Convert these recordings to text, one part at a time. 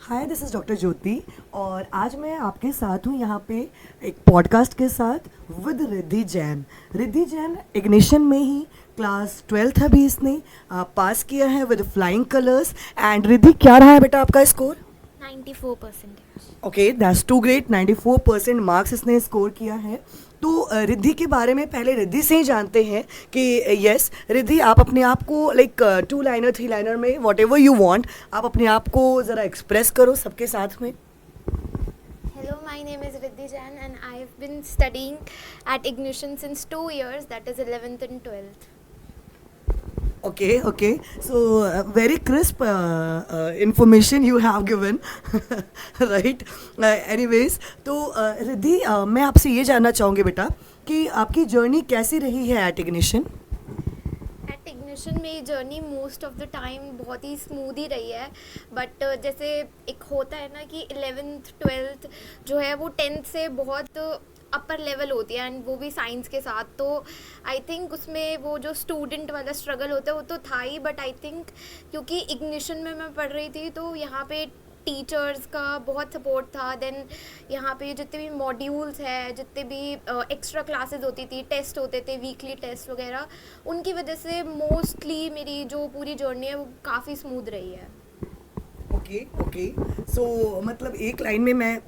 Hi, this is doctor ज्योति और आज मैं आपके साथ हूँ यहाँ पे एक पॉडकास्ट के साथ विद रिद्धि जैन। रिद्धि जैन इग्निशन में ही क्लास 12th अभी इसने पास किया है with flying colours. And Riddhi, क्या रहा है बेटा आपका score? 94%। Okay, that's too great. 94% marks इसने स्कोर किया है। तो रिद्धि के बारे में पहले रिद्धि से ही जानते हैं कि यस रिद्धि, आप अपने आप को लाइक 2 लाइनर 3 लाइनर में वॉट एवर यू वॉन्ट, आप अपने आप को ज़रा एक्सप्रेस करो सबके साथ में। Hello, my name is Riddhi Jain and I have been studying at Ignition since 2 years, that is 11th and 12th. Okay, so very crisp information you have given, right? Anyways, तो रिद्धि, मैं आपसे ये जानना चाहूँगी बेटा कि आपकी जर्नी कैसी रही है एट इग्निशन? एट इग्निशन मेरी journey most of the time बहुत ही स्मूथ ही रही है, बट जैसे एक होता है ना कि 11th 12th जो है वो 10th से बहुत अपर लेवल होती है एंड वो भी साइंस के साथ, तो आई थिंक उसमें वो जो स्टूडेंट वाला स्ट्रगल होता है वो तो था ही, बट आई थिंक क्योंकि इग्निशन में मैं पढ़ रही थी तो यहाँ पे टीचर्स का बहुत सपोर्ट था। देन यहाँ पे जितने भी मॉड्यूल्स है, जितने भी एक्स्ट्रा क्लासेस होती थी, टेस्ट होते थे, वीकली टेस्ट वगैरह, उनकी वजह से मोस्टली मेरी जो पूरी जर्नी है वो काफ़ी स्मूथ रही है। ओके, सो मतलब एक लाइन में मैं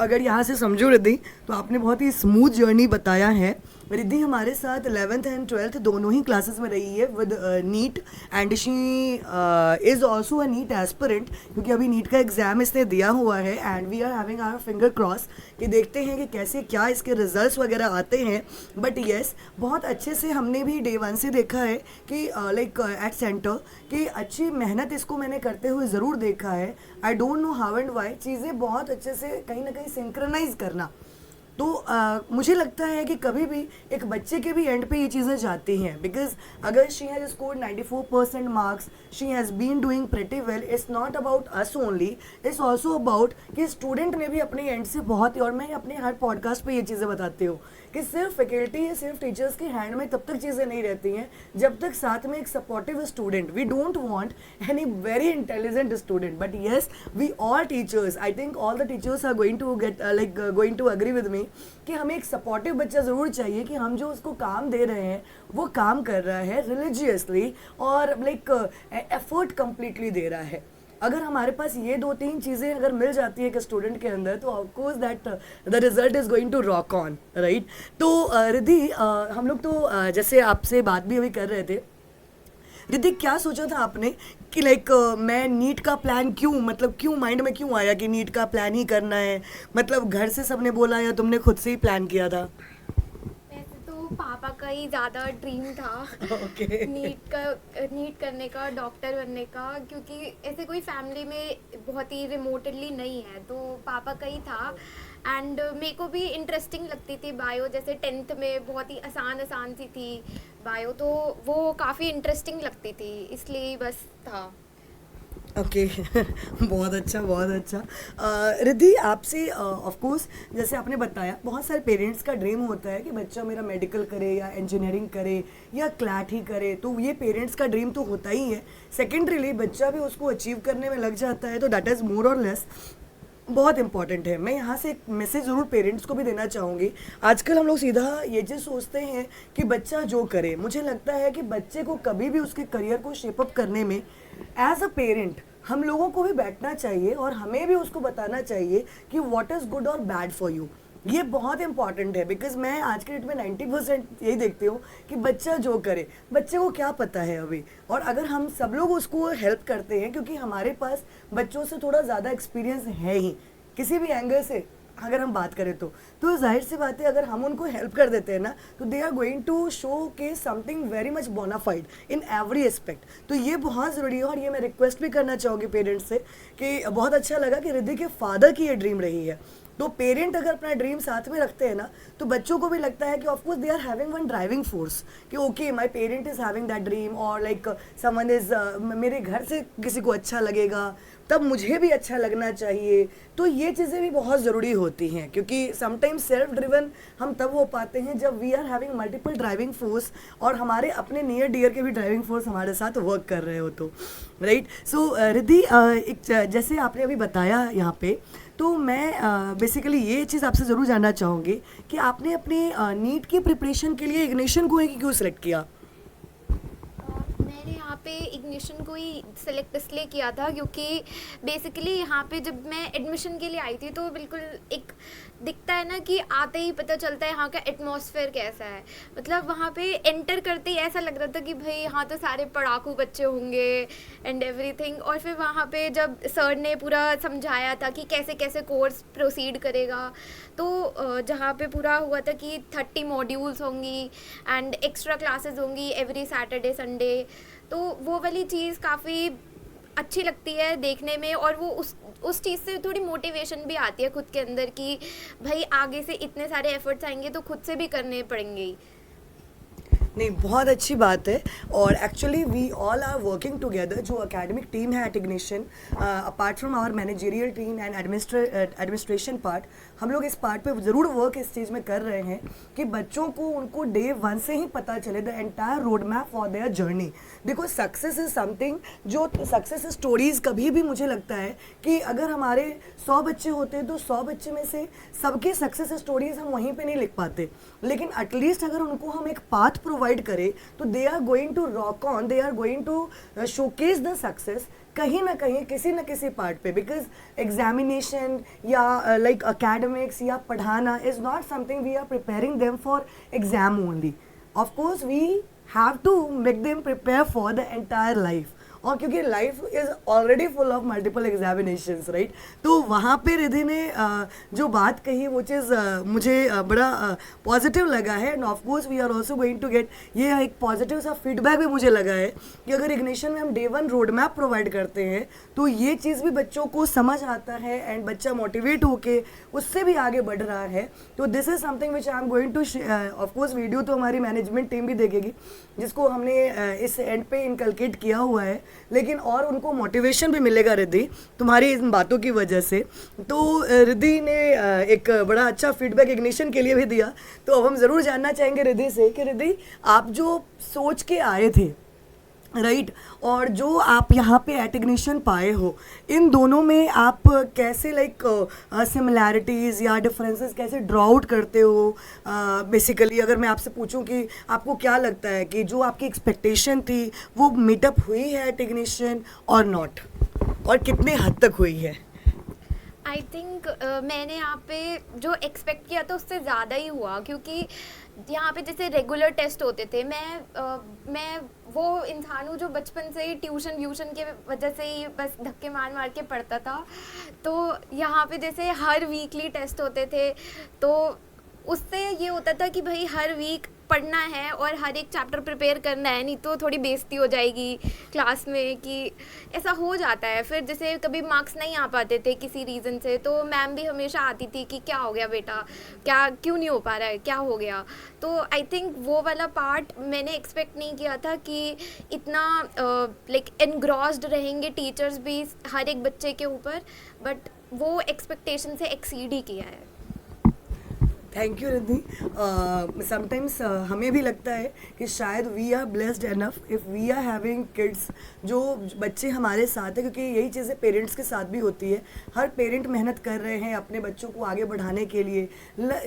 अगर यहाँ से समझूँ रिद्धि, तो आपने बहुत ही स्मूथ जर्नी बताया है। रिद्धि हमारे साथ 11th एंड 12th दोनों ही क्लासेस में रही है with NEET, and she is also a NEET aspirant, क्योंकि अभी नीट का एग्ज़ाम इसने दिया हुआ है and we are having our finger cross कि देखते हैं कि कैसे क्या इसके रिजल्ट्स वगैरह आते हैं। बट येस, बहुत अच्छे से हमने भी डे 1 से देखा है कि लाइक एट सेंटर कि अच्छी मेहनत इसको मैंने करते हुए ज़रूर देखा है। I don't know how and why, चीज़ें बहुत अच्छे से कहीं ना कहीं सिंक्रोनाइज करना, तो मुझे लगता है कि कभी भी एक बच्चे के भी एंड पे ये चीज़ें जाती हैं, बिकॉज अगर she has scored 94% marks, she has been doing pretty well, it's not about us only, it's also about कि स्टूडेंट ने भी अपने एंड से बहुत ही, और मैं अपने हर पॉडकास्ट पे ये चीज़ें बताती हूँ कि सिर्फ फैकल्टी या सिर्फ टीचर्स के हैंड में तब तक चीज़ें नहीं रहती हैं जब तक साथ में एक supportive student, we don't want any very intelligent student, but yes we all teachers, I think all the teachers are going to get like going to agree with me कि हमें एक सपोर्टिव बच्चा ज़रूर चाहिए कि हम जो उसको काम दे रहे हैं वो काम कर रहा है रिलीजियसली और लाइक एफर्ट कंप्लीटली दे रहा है। अगर हमारे पास ये 2-3 चीज़ें अगर मिल जाती है कि स्टूडेंट के अंदर, तो of course that the result is going to rock on, right? तो रिद्धि, हम लोग तो जैसे आपसे बात भी अभी कर रहे थे, रिद्धि क्या सोचा था आपने कि लाइक मैं नीट का प्लान क्यों, मतलब क्यों माइंड में क्यों आया कि नीट का प्लान ही करना है? मतलब घर से सबने बोला या तुमने खुद से ही प्लान किया था? वैसे तो पापा का ही ज़्यादा ड्रीम था ओके नीट करने का, डॉक्टर बनने का, क्योंकि ऐसे कोई फैमिली में बहुत ही रिमोटली नहीं है, तो पापा का ही था। एंड मेरे को भी इंटरेस्टिंग लगती थी बायो, जैसे 10th में बहुत ही आसान सी थी बायो, तो वो काफ़ी इंटरेस्टिंग लगती थी, इसलिए बस था। ओके बहुत अच्छा। रिद्धि, आपसे ऑफ कोर्स जैसे आपने बताया, बहुत सारे पेरेंट्स का ड्रीम होता है कि बच्चा मेरा मेडिकल करे या इंजीनियरिंग करे या क्लैट ही करे, तो ये पेरेंट्स का ड्रीम तो होता ही है। सेकेंडरीली बच्चा भी उसको अचीव करने में लग जाता है, तो दैट इज़ मोर और लेस बहुत इंपॉर्टेंट है। मैं यहाँ से एक मैसेज ज़रूर पेरेंट्स को भी देना चाहूँगी। आजकल हम लोग सीधा ये चीज़ सोचते हैं कि बच्चा जो करे, मुझे लगता है कि बच्चे को कभी भी उसके करियर को शेपअप करने में एज अ पेरेंट हम लोगों को भी बैठना चाहिए और हमें भी उसको बताना चाहिए कि व्हाट इज़ गुड और बैड फॉर यू। ये बहुत इंपॉर्टेंट है, बिकॉज मैं आज के डेट में 90% यही देखती हूँ कि बच्चा जो करे, बच्चे को क्या पता है अभी। और अगर हम सब लोग उसको हेल्प करते हैं, क्योंकि हमारे पास बच्चों से थोड़ा ज़्यादा एक्सपीरियंस है ही किसी भी एंगल से अगर हम बात करें, तो जाहिर सी बात है अगर हम उनको हेल्प कर देते हैं ना, तो they are going to show के something very much bona fide in every aspect. तो ये बहुत ज़रूरी है और ये मैं रिक्वेस्ट भी करना चाहूँगी पेरेंट्स से कि बहुत अच्छा लगा कि रिद्धि के फादर की ये ड्रीम रही है तो पेरेंट अगर अपना ड्रीम साथ में रखते हैं ना, तो बच्चों को भी लगता है कि of course they are having one driving force कि okay my parent is having that dream, और लाइक समवन इज, मेरे घर से किसी को अच्छा लगेगा तब मुझे भी अच्छा लगना चाहिए। तो ये चीज़ें भी बहुत ज़रूरी होती हैं, क्योंकि समटाइम्स सेल्फ ड्रिवन हम तब हो पाते हैं जब we are having multiple driving force, और हमारे अपने नियर डियर के भी ड्राइविंग फोर्स हमारे साथ वर्क कर रहे हो तो राइट। सो रिद्धि, जैसे आपने अभी बताया यहाँ पे, तो मैं बेसिकली ये चीज़ आपसे ज़रूर जानना चाहूँगी कि आपने अपने नीट की प्रिपरेशन के लिए इग्निशन को ही क्यों सिलेक्ट किया? मैंने यहाँ पे इग्निशन को ही सिलेक्ट इसलिए किया था क्योंकि बेसिकली यहाँ पे जब मैं एडमिशन के लिए आई थी तो बिल्कुल एक दिखता है ना कि आते ही पता चलता है यहाँ का एटमॉस्फेयर कैसा है। मतलब वहाँ पे एंटर करते ही ऐसा लग रहा था कि भाई यहाँ तो सारे पढ़ाकू बच्चे होंगे एंड एवरीथिंग। और फिर वहाँ पे जब सर ने पूरा समझाया था कि कैसे कैसे कोर्स प्रोसीड करेगा, तो जहाँ पे पूरा हुआ था कि 30 मॉड्यूल्स होंगी एंड एक्स्ट्रा क्लासेस होंगी एवरी सैटरडे संडे, तो वो वाली चीज़ काफ़ी अच्छी लगती है देखने में। और वो उस चीज़ से थोड़ी मोटिवेशन भी आती है खुद के अंदर कि भाई आगे से इतने सारे एफर्ट्स आएंगे तो खुद से भी करने पड़ेंगे ही। नहीं, बहुत अच्छी बात है। और actually we all are working together, जो अकेडमिक टीम है at Ignition, apart from our managerial team and administration part, हम लोग इस पार्ट पे ज़रूर वर्क इस चीज़ में कर रहे हैं कि बच्चों को उनको डे 1 से ही पता चले the entire road map for their journey. देखो, सक्सेस इज समथिंग, जो सक्सेस स्टोरीज़ कभी भी मुझे लगता है कि अगर हमारे 100 बच्चे होते हैं तो 100 बच्चे में से सबके सक्सेस स्टोरीज हम वहीं पे नहीं लिख पाते, लेकिन एटलीस्ट अगर उनको हम एक पाथ प्रोवाइड करें तो they are going to rock on, they are going to showcase the success कहीं ना कहीं किसी न किसी पार्ट पे। बिकॉज एग्जामिनेशन या लाइक अकेडमिक्स या पढ़ाना is not something we are preparing them for exam only. Of course we have to make them prepare for the entire life, और क्योंकि life is already full of multiple examinations, right. तो वहाँ पे रिद्धि ने जो बात कही वो चीज़ मुझे बड़ा पॉजिटिव लगा है। And of course we are also going to get ये एक पॉजिटिव सा फीडबैक भी मुझे लगा है कि अगर इग्निशन में हम डे 1 रोड मैप प्रोवाइड करते हैं तो ये चीज़ भी बच्चों को समझ आता है एंड बच्चा मोटिवेट होके उससे भी आगे बढ़ रहा है। तो this is something which I am going to, of course video तो हमारी मैनेजमेंट टीम भी देखेगी जिसको हमने इस एंड पे इनकलकेट किया हुआ है, लेकिन और उनको मोटिवेशन भी मिलेगा रिद्धि तुम्हारी इन बातों की वजह से। तो रिद्धि ने एक बड़ा अच्छा फीडबैक इग्निशन के लिए भी दिया। तो अब हम ज़रूर जानना चाहेंगे रिद्धि से कि रिद्धि, आप जो सोच के आए थे, राइट, और जो आप यहाँ पे एट इग्निशन पाए हो, इन दोनों में आप कैसे लाइक सिमिलैरिटीज़ या डिफरेंसेस कैसे ड्रॉ आउट करते हो? बेसिकली अगर मैं आपसे पूछूं कि आपको क्या लगता है कि जो आपकी एक्सपेक्टेशन थी वो मीटअप हुई है एट इग्निशन और नॉट, और कितने हद तक हुई है? आई थिंक मैंने यहाँ पे जो एक्सपेक्ट किया था उससे ज़्यादा ही हुआ, क्योंकि यहाँ पे जैसे रेगुलर टेस्ट होते थे, मैं वो इंसान हूँ जो बचपन से ही ट्यूशन व्यूशन के वजह से ही बस धक्के मार मार के पढ़ता था। तो यहाँ पे जैसे हर वीकली टेस्ट होते थे, तो उससे ये होता था कि भाई हर वीक पढ़ना है और हर एक चैप्टर प्रिपेयर करना है, नहीं तो थोड़ी बेइज्जती हो जाएगी क्लास में, कि ऐसा हो जाता है। फिर जैसे कभी मार्क्स नहीं आ पाते थे किसी रीज़न से, तो मैम भी हमेशा आती थी कि क्या हो गया बेटा, क्या क्यों नहीं हो पा रहा है, क्या हो गया। तो आई थिंक वो वाला पार्ट मैंने एक्सपेक्ट नहीं किया था कि इतना लाइक एनग्रॉस्ड रहेंगे टीचर्स भी हर एक बच्चे के ऊपर, बट वो एक्सपेक्टेशन से एक्सीड ही किया है। Thank you Riddhi. समटाइम्स हमें भी लगता है कि शायद we are blessed enough if we are having kids, जो बच्चे हमारे साथ हैं, क्योंकि यही चीज़ें पेरेंट्स के साथ भी होती है। हर पेरेंट मेहनत कर रहे हैं अपने बच्चों को आगे बढ़ाने के लिए,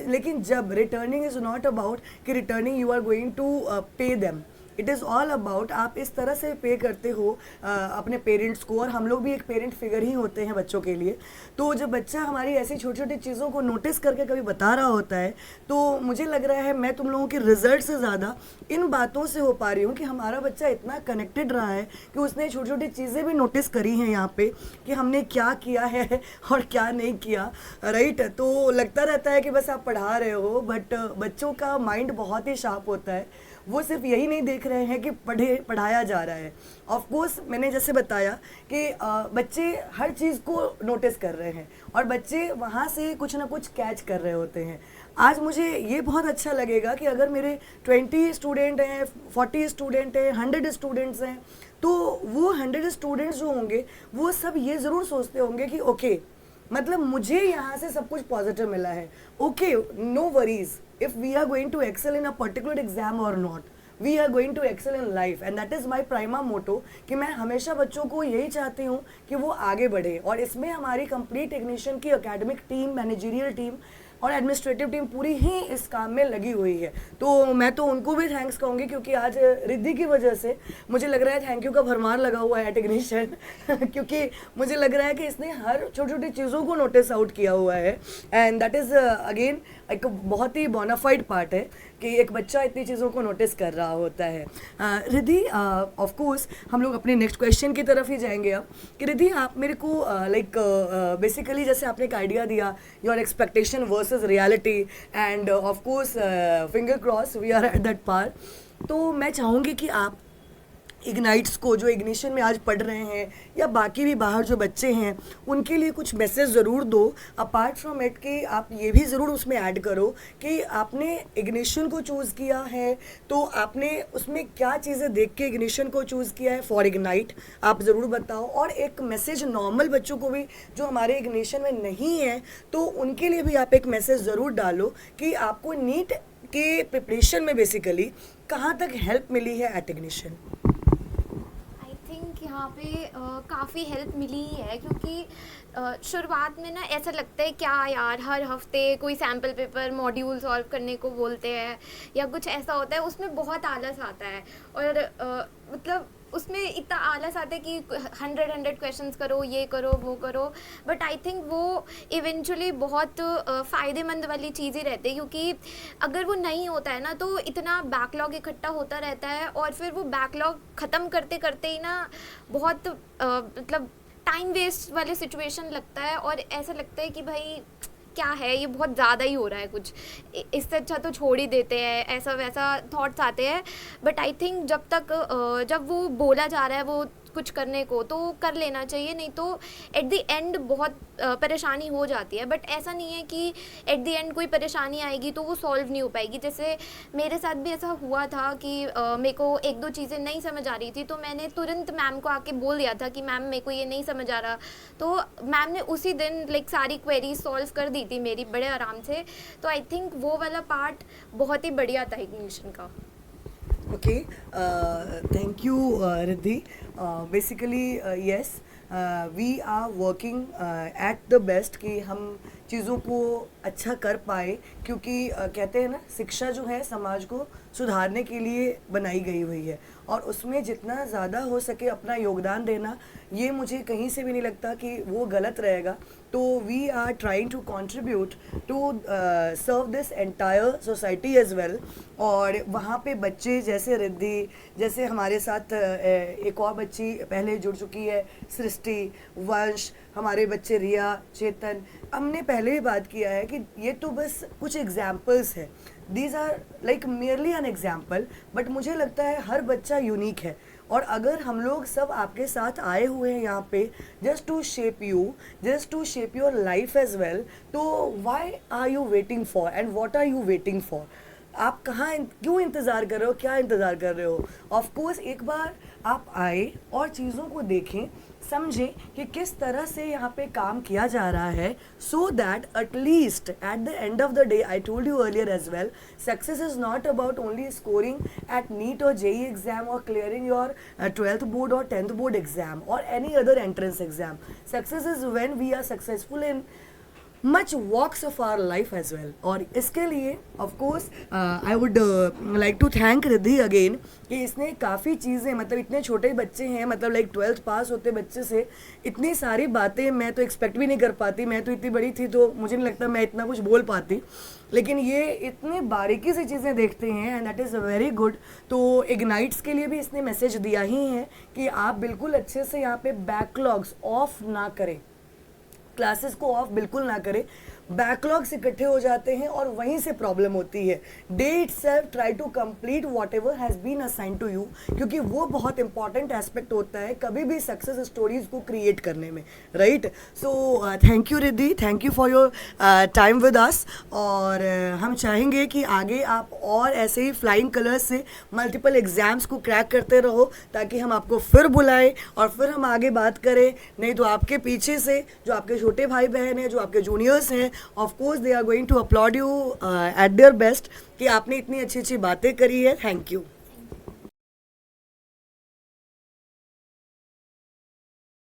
लेकिन जब रिटर्निंग इज़ नॉट अबाउट कि returning you are going to pay them, it is all about आप इस तरह से पे करते हो अपने पेरेंट्स को, और हम लोग भी एक पेरेंट फिगर ही होते हैं बच्चों के लिए। तो जब बच्चा हमारी ऐसी छोटी छोटी चीज़ों को नोटिस करके कभी बता रहा होता है, तो मुझे लग रहा है मैं तुम लोगों के रिजल्ट से ज़्यादा इन बातों से हो पा रही हूँ कि हमारा बच्चा इतना कनेक्टेड रहा है कि उसने छोटी छोटी चीज़ें भी नोटिस करी हैं यहाँ पे कि हमने क्या किया है और क्या नहीं किया, राइट। तो लगता रहता है कि बस आप पढ़ा रहे हो, बट बच्चों का माइंड बहुत ही शार्प होता है। वो सिर्फ यही नहीं देख रहे हैं कि पढ़ाया जा रहा है। ऑफ कोर्स मैंने जैसे बताया कि बच्चे हर चीज़ को नोटिस कर रहे हैं और बच्चे वहाँ से कुछ ना कुछ कैच कर रहे होते हैं। आज मुझे ये बहुत अच्छा लगेगा कि अगर मेरे 20 स्टूडेंट हैं, 40 स्टूडेंट हैं, 100 स्टूडेंट्स हैं, तो वो 100 स्टूडेंट्स जो होंगे वो सब ये ज़रूर सोचते होंगे कि ओके, मतलब मुझे यहाँ से सब कुछ पॉजिटिव मिला है। Okay, no worries if we are going to excel in a particular exam और not, we are going to excel in life and that is my prime motto कि मैं हमेशा बच्चों को यही चाहती हूँ कि वो आगे बढ़े। और इसमें हमारी कंप्लीट टेक्नीशियन की एकेडमिक टीम, मैनेजरियल टीम और एडमिनिस्ट्रेटिव टीम पूरी ही इस काम में लगी हुई है। तो मैं तो उनको भी थैंक्स कहूँगी क्योंकि आज रिद्धि की वजह से मुझे लग रहा है थैंक यू का भरमार लगा हुआ है टेक्नीशियन क्योंकि मुझे लग रहा है कि इसने हर छोटी छोटी चीज़ों को नोटिस आउट किया हुआ है एंड दैट इज़ अगेन एक बहुत ही बोनाफाइड पार्ट है कि एक बच्चा इतनी चीज़ों को नोटिस कर रहा होता है। रिद्धि, ऑफ कोर्स हम लोग अपने नेक्स्ट क्वेश्चन की तरफ ही जाएंगे अब कि रिद्धि आप मेरे को लाइक बेसिकली जैसे आपने एक आइडिया दिया your expectation versus reality and of course finger cross we are at that par, तो मैं चाहूँगी कि आप इग्नाइट्स को जो इग्निशन में आज पढ़ रहे हैं या बाकी भी बाहर जो बच्चे हैं उनके लिए कुछ मैसेज ज़रूर दो। अपार्ट फ्रॉम इट कि आप ये भी ज़रूर उसमें ऐड करो कि आपने इग्निशन को चूज़ किया है तो आपने उसमें क्या चीज़ें देख के इग्निशन को चूज़ किया है फॉर इग्नाइट, आप ज़रूर बताओ। और एक मैसेज नॉर्मल बच्चों को भी जो हमारे इग्निशन में नहीं है तो उनके लिए भी आप एक मैसेज ज़रूर डालो कि आपको नीट के प्रिपरेशन में बेसिकली कहाँ तक हेल्प मिली है एट इग्निशन। यहाँ पे काफ़ी हेल्प मिली ही है क्योंकि शुरुआत में ना ऐसा लगता है क्या यार हर हफ्ते कोई सैम्पल पेपर मॉड्यूल सॉल्व करने को बोलते हैं या कुछ ऐसा होता है, उसमें बहुत आलस आता है और मतलब उसमें इतना आलस आता है कि 100 क्वेश्चंस करो, ये करो, वो करो। बट आई थिंक वो इवेंचुअली बहुत फ़ायदेमंद वाली चीज़ ही रहती है क्योंकि अगर वो नहीं होता है ना तो इतना बैकलॉग इकट्ठा होता रहता है और फिर वो बैकलॉग ख़त्म करते करते ही ना बहुत मतलब टाइम वेस्ट वाले सिचुएशन लगता है और ऐसा लगता है कि भाई क्या है ये बहुत ज़्यादा ही हो रहा है, कुछ इससे अच्छा तो छोड़ ही देते हैं, ऐसा वैसा थॉट्स आते हैं। बट आई थिंक जब वो बोला जा रहा है वो कुछ करने को तो कर लेना चाहिए, नहीं तो एट द एंड बहुत परेशानी हो जाती है। बट ऐसा नहीं है कि एट द एंड कोई परेशानी आएगी तो वो सॉल्व नहीं हो पाएगी। जैसे मेरे साथ भी ऐसा हुआ था कि मेरे को एक दो चीज़ें नहीं समझ आ रही थी तो मैंने तुरंत मैम को आके बोल दिया था कि मैम मेरे को ये नहीं समझ आ रहा, तो मैम ने उसी दिन लाइक सारी क्वेरीज सॉल्व कर दी थी मेरी बड़े आराम से। तो आई थिंक वो वाला पार्ट बहुत ही बढ़िया था इग्निशन का। Okay, thank you, Riddhi. Basically, yes, we are working at the best कि हम चीज़ों को अच्छा कर पाए क्योंकि कहते हैं ना शिक्षा जो है समाज को सुधारने के लिए बनाई गई हुई है और उसमें जितना ज़्यादा हो सके अपना योगदान देना, ये मुझे कहीं से भी नहीं लगता कि वो गलत रहेगा। तो we are trying to contribute to serve this entire society as well. और वहाँ पे बच्चे जैसे रिद्धि, जैसे हमारे साथ एक और बच्ची पहले जुड़ चुकी है सृष्टि, वंश, हमारे बच्चे रिया, चेतन, हमने पहले ही बात किया है कि ये तो बस कुछ एग्जाम्पल्स है, these are like merely an example. But मुझे लगता है हर बच्चा यूनिक है और अगर हम लोग सब आपके साथ आए हुए हैं यहाँ पे just to shape you, just to shape your life as well, तो why are you waiting for and what are you waiting for? आप क्यों इंतज़ार कर रहे हो, क्या इंतज़ार कर रहे हो? ऑफ कोर्स एक बार आप आए और चीज़ों को देखें, समझें कि किस तरह से यहाँ पे काम किया जा रहा है, so that at least at the end of the day, I told you earlier as well, success is not about only scoring at NEET और जेई एग्जाम और क्लियरिंग योर 12th बोर्ड और 10th बोर्ड एग्जाम और any other entrance exam. Success is when we are successful in much walks of our life as well. और इसके लिए of course I would like to thank Riddhi again कि इसने काफ़ी चीज़ें, मतलब इतने छोटे बच्चे हैं, मतलब लाइक 12th पास होते बच्चे से इतनी सारी बातें मैं तो एक्सपेक्ट भी नहीं कर पाती। मैं तो इतनी बड़ी थी तो मुझे नहीं लगता मैं इतना कुछ बोल पाती, लेकिन ये इतनी बारीकी से चीज़ें देखते हैं and that is very good. तो इग्नाइट्स के लिए भी इसने मैसेज दिया ही है कि आप बिल्कुल अच्छे से यहाँ पे बैकलॉग्स ऑफ ना करें, क्लासेस को ऑफ बिल्कुल ना करें, बैकलॉग्स इकट्ठे हो जाते हैं और वहीं से प्रॉब्लम होती है. Day itself try to complete whatever has been assign to you, क्योंकि वो बहुत इंपॉर्टेंट एस्पेक्ट होता है कभी भी सक्सेस स्टोरीज को क्रिएट करने में, right. So thank you Riddhi, thank you for your time with us. और हम चाहेंगे कि आगे आप और ऐसे ही फ्लाइंग कलर्स से मल्टीपल एग्जाम्स को क्रैक करते रहो, ताकि हम आपको फिर बुलाएं और फिर हम आगे बात करें. नहीं तो आपके पीछे से जो आपके छोटे भाई बहन हैं, जो आपके जूनियर्स हैं, of course they are going to applaud you at their best कि आपने इतनी अच्छी अच्छी बातें करी है. Thank you.